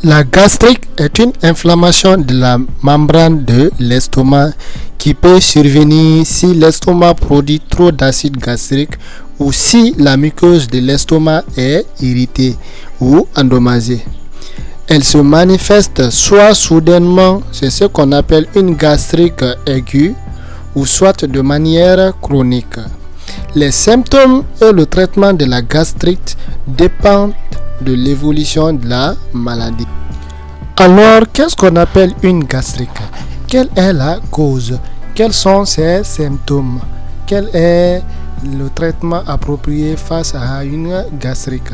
La gastrite est une inflammation de la membrane de l'estomac qui peut survenir si l'estomac produit trop d'acide gastrique ou si la muqueuse de l'estomac est irritée ou endommagée. Elle se manifeste soit soudainement, c'est ce qu'on appelle une gastrite aiguë, ou soit de manière chronique. Les symptômes et le traitement de la gastrite dépendent de l'évolution de la maladie. Alors, qu'est-ce qu'on appelle une gastrite? Quelle est la cause? Quels sont ses symptômes? Quel est le traitement approprié face à une gastrite?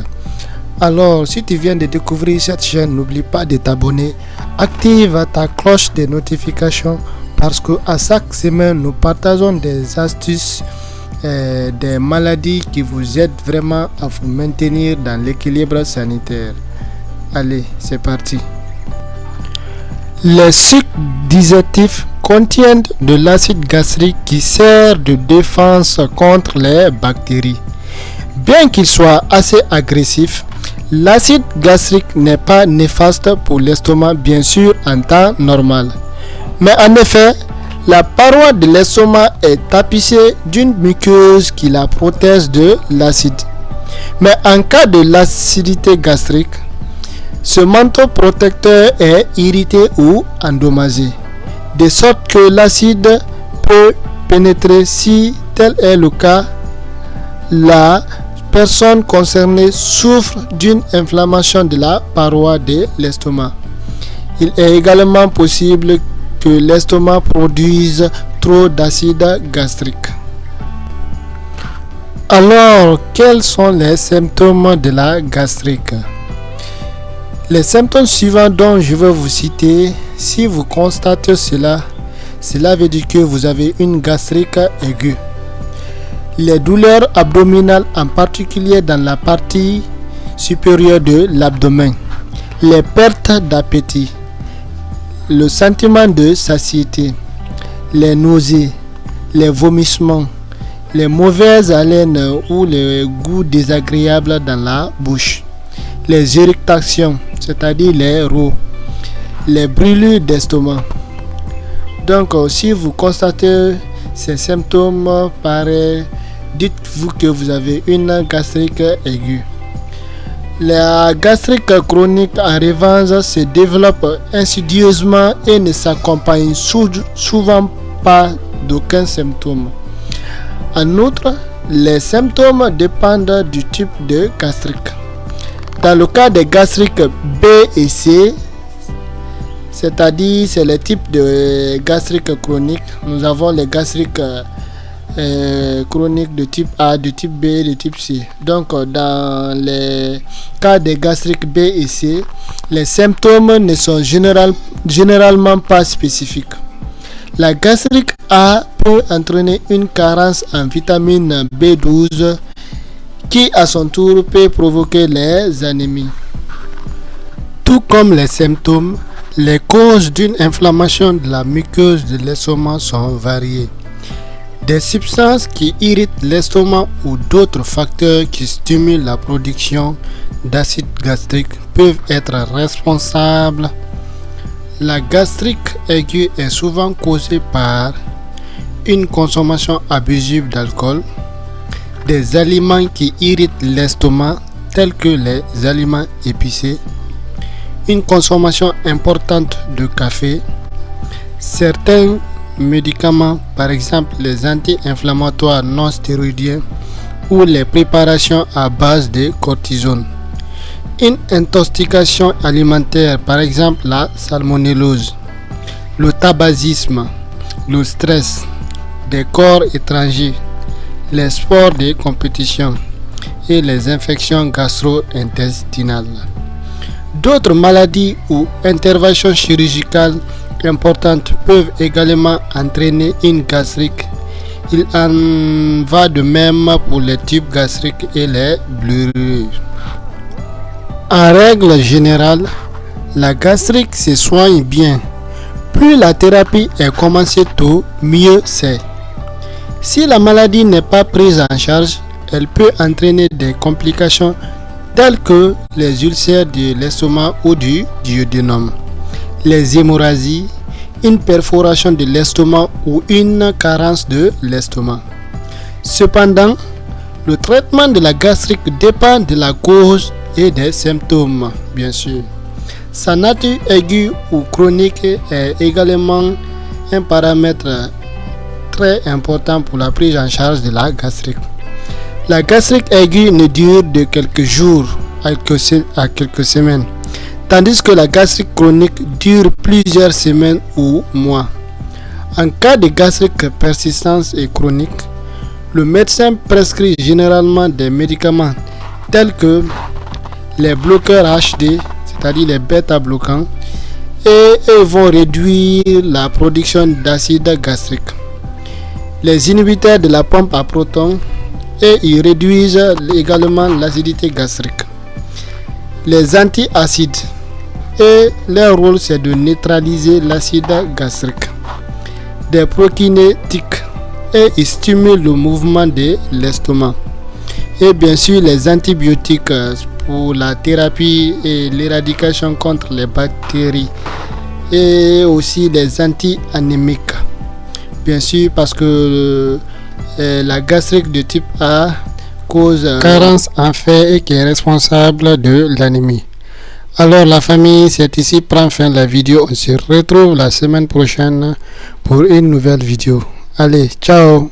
Alors, si tu viens de découvrir cette chaîne, n'oublie pas de t'abonner. Active ta cloche de notification parce qu'à chaque semaine, nous partageons des astuces, des maladies qui vous aident vraiment à vous maintenir dans l'équilibre sanitaire. Allez, c'est parti. Les sucs digestifs contiennent de l'acide gastrique qui sert de défense contre les bactéries. Bien qu'il soit assez agressif, l'acide gastrique n'est pas néfaste pour l'estomac, bien sûr, en temps normal. Mais en effet, la paroi de l'estomac est tapissée d'une muqueuse qui la protège de l'acide. Mais en cas de l'acidité gastrique, ce manteau protecteur est irrité ou endommagé, de sorte que l'acide peut pénétrer. Si tel est le cas, la personne concernée souffre d'une inflammation de la paroi de l'estomac. Il est également possible que l'estomac produise trop d'acide gastrique. Alors, quels sont les symptômes de la gastrite? Les symptômes suivants dont je vais vous citer, si vous constatez cela veut dire que vous avez une gastrite aiguë. Les douleurs abdominales, en particulier dans la partie supérieure de l'abdomen. Les pertes d'appétit. Le sentiment de satiété. Les nausées. Les vomissements. Les mauvaises haleines ou les goûts désagréables dans la bouche. Les irritations, c'est-à-dire les rots. Les brûlures d'estomac. Donc, si vous constatez ces symptômes, dites-vous que vous avez une gastrite aiguë. La gastrite chronique, en revanche, se développe insidieusement et ne s'accompagne souvent pas d'aucun symptôme. En outre, les symptômes dépendent du type de gastrite. Dans le cas des gastrites B et C, c'est-à-dire c'est les types de gastrite chronique, nous avons les gastriques chroniques de type A, de type B, de type C. Donc dans les cas des gastriques B et C, les symptômes ne sont généralement pas spécifiques. La gastrite A peut entraîner une carence en vitamine B12 qui à son tour peut provoquer les anémies. Tout comme les symptômes, les causes d'une inflammation de la muqueuse de l'estomac sont variées. Des substances qui irritent l'estomac ou d'autres facteurs qui stimulent la production d'acide gastrique peuvent être responsables. La gastrite aiguë est souvent causée par une consommation abusive d'alcool, des aliments qui irritent l'estomac tels que les aliments épicés, une consommation importante de café, certains médicaments, par exemple les anti-inflammatoires non stéroïdiens ou les préparations à base de cortisone, une intoxication alimentaire, par exemple la salmonellose, le tabagisme, le stress, des corps étrangers, les sports de compétition et les infections gastro-intestinales. D'autres maladies ou interventions chirurgicales importantes peuvent également entraîner une gastrite. Il en va de même pour les types gastriques et les brûlures. En règle générale, la gastrite se soigne bien. Plus la thérapie est commencée tôt, mieux c'est. Si la maladie n'est pas prise en charge, elle peut entraîner des complications tels que les ulcères de l'estomac ou du duodénum, les hémorragies, une perforation de l'estomac ou une carence de l'estomac. Cependant, le traitement de la gastrite dépend de la cause et des symptômes, bien sûr. Sa nature aiguë ou chronique est également un paramètre très important pour la prise en charge de la gastrite. La gastrite aiguë ne dure de quelques jours à quelques semaines, tandis que la gastrite chronique dure plusieurs semaines ou mois. En cas de gastrite persistante et chronique, le médecin prescrit généralement des médicaments tels que les bloqueurs HD, c'est-à-dire les bêta-bloquants, et ils vont réduire la production d'acide gastrique. Les inhibiteurs de la pompe à protons, et ils réduisent également l'acidité gastrique. Les antiacides, et leur rôle c'est de neutraliser l'acide gastrique. Des prokinétiques, et ils stimulent le mouvement de l'estomac. Et bien sûr les antibiotiques pour la thérapie et l'éradication contre les bactéries, et aussi les anti-anémiques. Bien sûr parce que la gastrite de type A cause carence en fer et qui est responsable de l'anémie. Alors la famille, c'est ici prend fin la vidéo. On se retrouve la semaine prochaine pour une nouvelle vidéo. Allez, ciao.